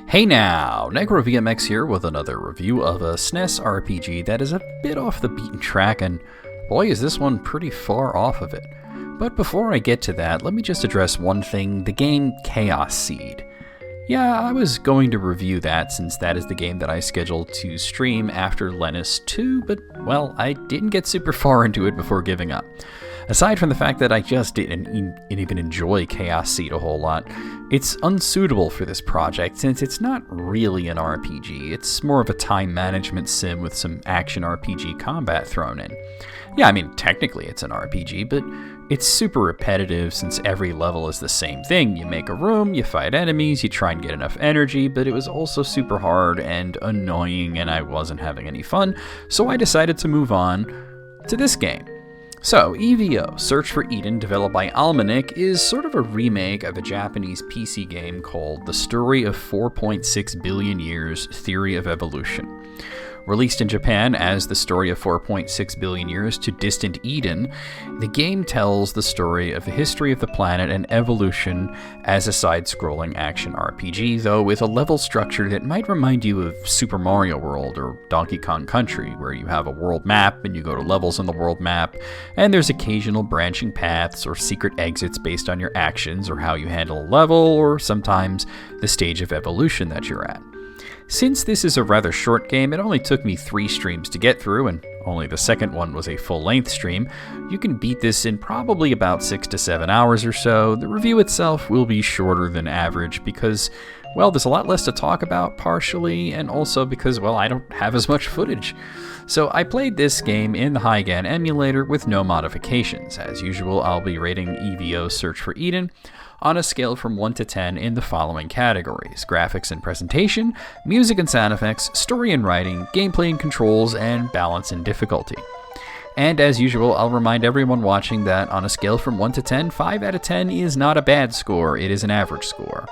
Hey now, NegroVMX here with another review of a SNES RPG that is a bit off the beaten track, and boy is this one pretty far off of it. But before I get to that, let me just address one thing, the game Chaos Seed. Yeah, I was going to review that since that is the game that I scheduled to stream after Lennis 2, but well, I didn't get super far into it before giving up. Aside from the fact that I just didn't even enjoy Chaos Seed a whole lot, it's unsuitable for this project since it's not really an RPG, it's more of a time management sim with some action RPG combat thrown in. Yeah, I mean, technically it's an RPG, but it's super repetitive since every level is the same thing. You make a room, you fight enemies, you try and get enough energy, but it was also super hard and annoying and I wasn't having any fun, so I decided to move on to this game. So, E.V.O, Search for Eden, developed by Almanac, is sort of a remake of a Japanese PC game called The Story of 4.6 Billion Years, Theory of Evolution. Released in Japan as The Story of 4.6 Billion Years to Distant Eden, the game tells the story of the history of the planet and evolution as a side-scrolling action RPG, though with a level structure that might remind you of Super Mario World or Donkey Kong Country, where you have a world map and you go to levels on the world map, and there's occasional branching paths or secret exits based on your actions or how you handle a level, or sometimes the stage of evolution that you're at. Since this is a rather short game, it only took me 3 streams to get through, and only the second one was a full-length stream. You can beat this in probably about 6 to 7 hours or so. The review itself will be shorter than average because, well, there's a lot less to talk about partially, and also because, well, I don't have as much footage. So I played this game in the Hygan emulator with no modifications. As usual, I'll be rating E.V.O Search for Eden on a scale from 1 to 10 in the following categories: graphics and presentation, music and sound effects, story and writing, gameplay and controls, and balance and difficulty. And as usual, I'll remind everyone watching that on a scale from 1 to 10, 5 out of 10 is not a bad score, it is an average score.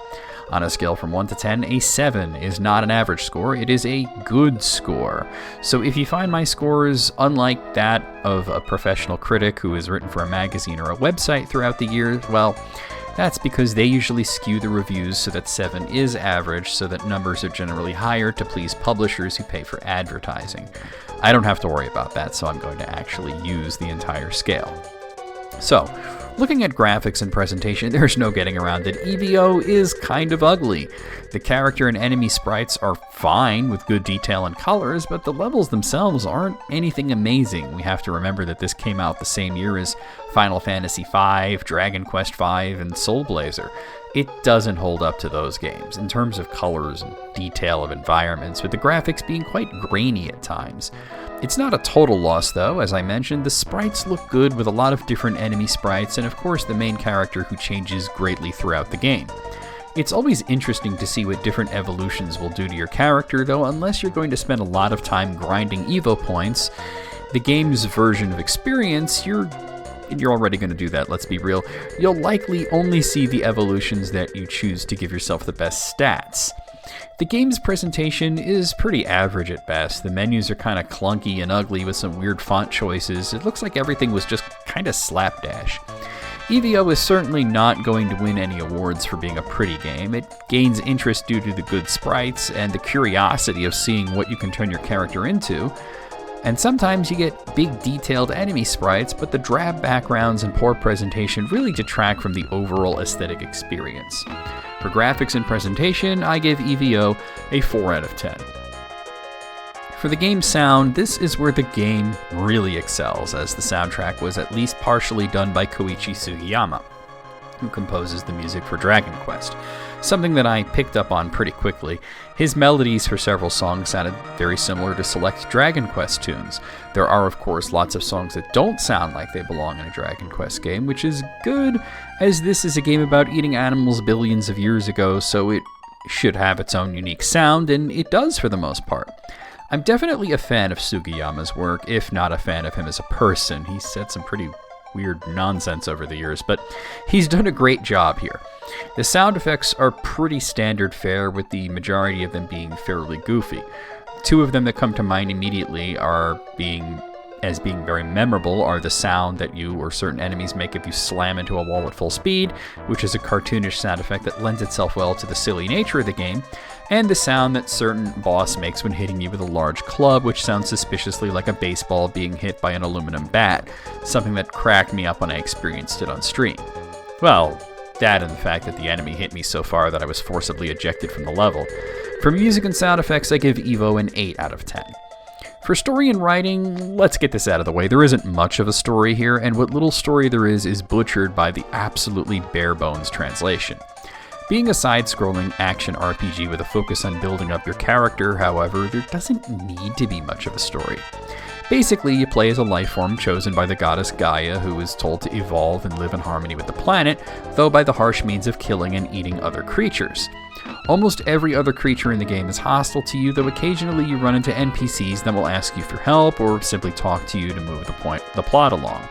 On a scale from 1 to 10, a 7 is not an average score, it is a good score. So if you find my scores unlike that of a professional critic who has written for a magazine or a website throughout the years, well, that's because they usually skew the reviews so that 7 is average, so that numbers are generally higher to please publishers who pay for advertising. I don't have to worry about that, so I'm going to actually use the entire scale. So, looking at graphics and presentation, there's no getting around it. E.V.O is kind of ugly. The character and enemy sprites are fine with good detail and colors, but the levels themselves aren't anything amazing. We have to remember that this came out the same year as Final Fantasy V, Dragon Quest V, and Soul Blazer. It doesn't hold up to those games in terms of colors and detail of environments, with the graphics being quite grainy at times. It's not a total loss though. As I mentioned, the sprites look good with a lot of different enemy sprites, and of course the main character who changes greatly throughout the game. It's always interesting to see what different evolutions will do to your character, though unless you're going to spend a lot of time grinding EVO points, the game's version of experience, you're already going to do that, let's be real. You'll likely only see the evolutions that you choose to give yourself the best stats. The game's presentation is pretty average at best. The menus are kind of clunky and ugly with some weird font choices. It looks like everything was just kind of slapdash. E.V.O is certainly not going to win any awards for being a pretty game. It gains interest due to the good sprites and the curiosity of seeing what you can turn your character into. And sometimes you get big detailed enemy sprites, but the drab backgrounds and poor presentation really detract from the overall aesthetic experience. For graphics and presentation, I give E.V.O a 4 out of 10. For the game's sound, this is where the game really excels, as the soundtrack was at least partially done by Koichi Sugiyama, who composes the music for Dragon Quest, something that I picked up on pretty quickly. His melodies for several songs sounded very similar to select Dragon Quest tunes. There are, of course, lots of songs that don't sound like they belong in a Dragon Quest game, which is good, as this is a game about eating animals billions of years ago, so it should have its own unique sound, and it does for the most part. I'm definitely a fan of Sugiyama's work, if not a fan of him as a person. He's said some pretty weird nonsense over the years, but he's done a great job here. The sound effects are pretty standard fare, with the majority of them being fairly goofy. 2 of them that come to mind immediately being very memorable are the sound that you or certain enemies make if you slam into a wall at full speed, which is a cartoonish sound effect that lends itself well to the silly nature of the game, and the sound that certain boss makes when hitting you with a large club, which sounds suspiciously like a baseball being hit by an aluminum bat, something that cracked me up when I experienced it on stream. Well, that and the fact that the enemy hit me so far that I was forcibly ejected from the level. For music and sound effects, I give EVO an 8 out of 10. For story and writing, let's get this out of the way. There isn't much of a story here, and what little story there is butchered by the absolutely bare-bones translation. Being a side-scrolling action RPG with a focus on building up your character, however, there doesn't need to be much of a story. Basically, you play as a life form chosen by the goddess Gaia, who is told to evolve and live in harmony with the planet, though by the harsh means of killing and eating other creatures. Almost every other creature in the game is hostile to you, though occasionally you run into NPCs that will ask you for help or simply talk to you to move the plot along.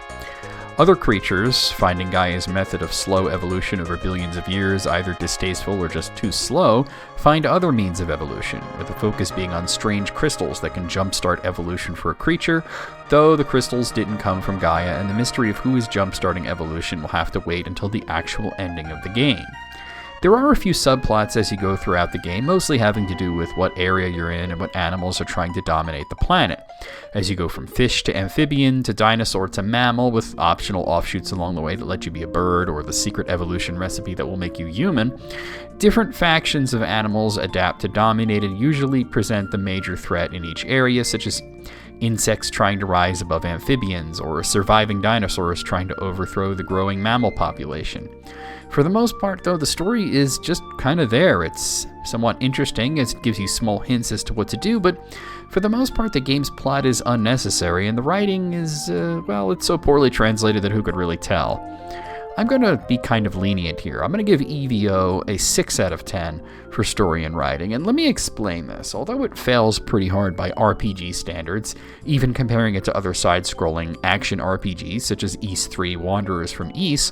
Other creatures, finding Gaia's method of slow evolution over billions of years either distasteful or just too slow, find other means of evolution, with the focus being on strange crystals that can jumpstart evolution for a creature, though the crystals didn't come from Gaia, and the mystery of who is jumpstarting evolution will have to wait until the actual ending of the game. There are a few subplots as you go throughout the game, mostly having to do with what area you're in and what animals are trying to dominate the planet. As you go from fish to amphibian to dinosaur to mammal, with optional offshoots along the way that let you be a bird or the secret evolution recipe that will make you human, different factions of animals adapt to dominate and usually present the major threat in each area, such as insects trying to rise above amphibians, or surviving dinosaurs trying to overthrow the growing mammal population. For the most part, though, the story is just kind of there. It's somewhat interesting as it gives you small hints as to what to do, but for the most part, the game's plot is unnecessary, and the writing is, it's so poorly translated that who could really tell. I'm going to be kind of lenient here. I'm going to give EVO a 6 out of 10 for story and writing, and let me explain this. Although it fails pretty hard by RPG standards, even comparing it to other side-scrolling action RPGs such as Ys 3 Wanderers from Ys,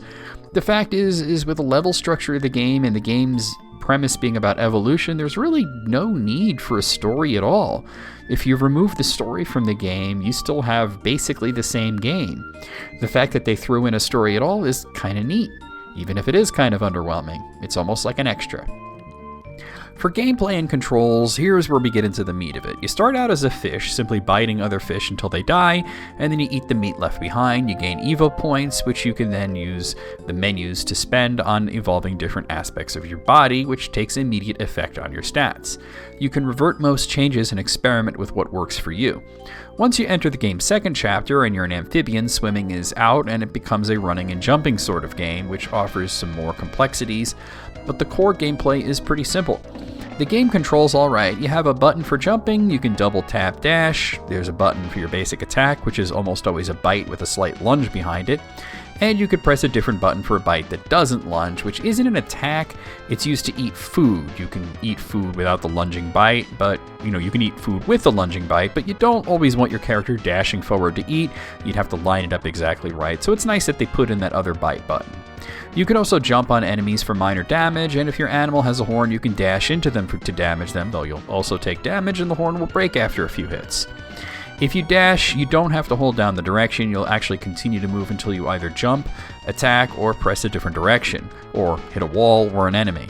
the fact is with the level structure of the game and the game's premise being about evolution, there's really no need for a story at all. If you remove the story from the game, you still have basically the same game. The fact that they threw in a story at all is kind of neat, even if it is kind of underwhelming. It's almost like an extra. For gameplay and controls, here's where we get into the meat of it. You start out as a fish, simply biting other fish until they die, and then you eat the meat left behind. You gain EVO points, which you can then use the menus to spend on evolving different aspects of your body, which takes immediate effect on your stats. You can revert most changes and experiment with what works for you. Once you enter the game's second chapter and you're an amphibian, swimming is out and it becomes a running and jumping sort of game, which offers some more complexities, but the core gameplay is pretty simple. The game controls alright. You have a button for jumping, you can double tap dash, there's a button for your basic attack, which is almost always a bite with a slight lunge behind it, and you could press a different button for a bite that doesn't lunge, which isn't an attack, it's used to eat food. You can eat food without the lunging bite, but you can eat food with the lunging bite, but you don't always want your character dashing forward to eat. You'd have to line it up exactly right, so it's nice that they put in that other bite button. You can also jump on enemies for minor damage, and if your animal has a horn, you can dash into them to damage them, though you'll also take damage and the horn will break after a few hits. If you dash, you don't have to hold down the direction. You'll actually continue to move until you either jump, attack, or press a different direction, or hit a wall or an enemy.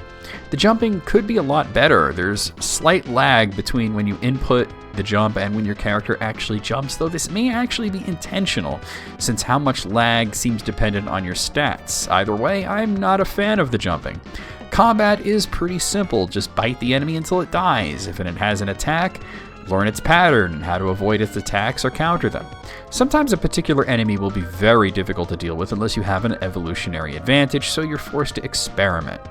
The jumping could be a lot better. There's slight lag between when you input the jump and when your character actually jumps, though this may actually be intentional, since how much lag seems dependent on your stats. Either way, I'm not a fan of the jumping. Combat is pretty simple. Just bite the enemy until it dies. If it has an attack, learn its pattern and how to avoid its attacks or counter them. Sometimes a particular enemy will be very difficult to deal with unless you have an evolutionary advantage, so you're forced to experiment.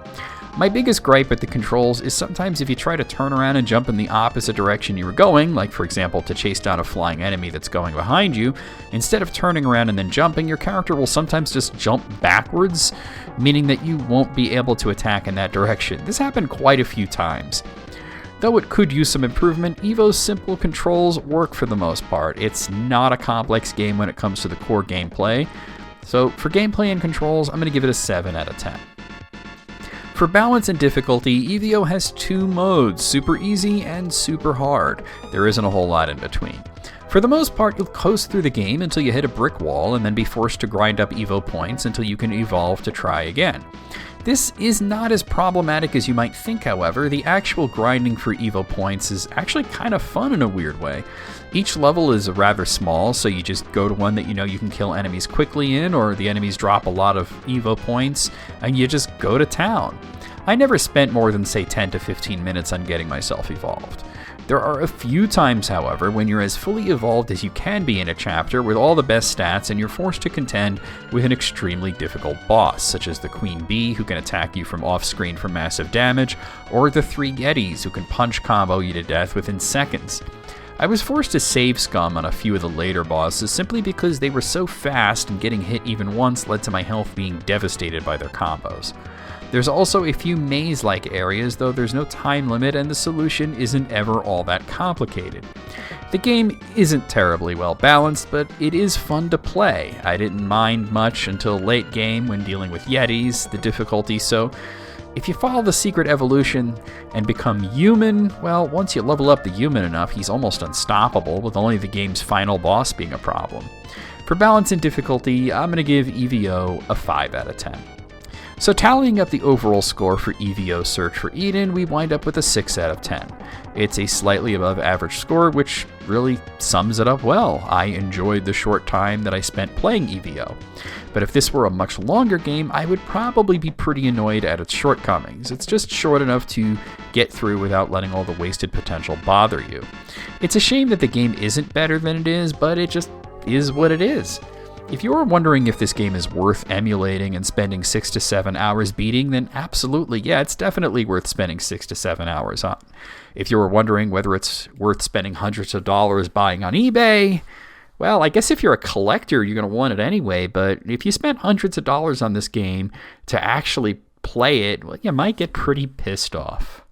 My biggest gripe with the controls is sometimes if you try to turn around and jump in the opposite direction you were going, like for example to chase down a flying enemy that's going behind you, instead of turning around and then jumping, your character will sometimes just jump backwards, meaning that you won't be able to attack in that direction. This happened quite a few times. Though it could use some improvement, EVO's simple controls work for the most part. It's not a complex game when it comes to the core gameplay. So for gameplay and controls, I'm going to give it a 7 out of 10. For balance and difficulty, EVO has 2 modes, super easy and super hard. There isn't a whole lot in between. For the most part, you'll coast through the game until you hit a brick wall and then be forced to grind up EVO points until you can evolve to try again. This is not as problematic as you might think, however. The actual grinding for Evo points is actually kind of fun in a weird way. Each level is rather small, so you just go to one that you know you can kill enemies quickly in, or the enemies drop a lot of Evo points, and you just go to town. I never spent more than, say, 10 to 15 minutes on getting myself evolved. There are a few times, however, when you're as fully evolved as you can be in a chapter with all the best stats and you're forced to contend with an extremely difficult boss, such as the Queen Bee, who can attack you from off-screen for massive damage, or the 3 Yetis, who can punch combo you to death within seconds. I was forced to save scum on a few of the later bosses simply because they were so fast and getting hit even once led to my health being devastated by their combos. There's also a few maze-like areas, though there's no time limit and the solution isn't ever all that complicated. The game isn't terribly well balanced, but it is fun to play. I didn't mind much until late game when dealing with Yetis, the difficulty, so if you follow the secret evolution and become human, well, once you level up the human enough, he's almost unstoppable, with only the game's final boss being a problem. For balance and difficulty, I'm going to give E.V.O. a 5 out of 10. So tallying up the overall score for Evo Search for Eden, we wind up with a 6 out of 10. It's a slightly above average score, which really sums it up well. I enjoyed the short time that I spent playing Evo. But if this were a much longer game, I would probably be pretty annoyed at its shortcomings. It's just short enough to get through without letting all the wasted potential bother you. It's a shame that the game isn't better than it is, but it just is what it is. If you're wondering if this game is worth emulating and spending 6 to 7 hours beating, then absolutely, yeah, it's definitely worth spending 6 to 7 hours on. If you were wondering whether it's worth spending hundreds of dollars buying on eBay, well, I guess if you're a collector, you're going to want it anyway, but if you spent hundreds of dollars on this game to actually play it, well, you might get pretty pissed off.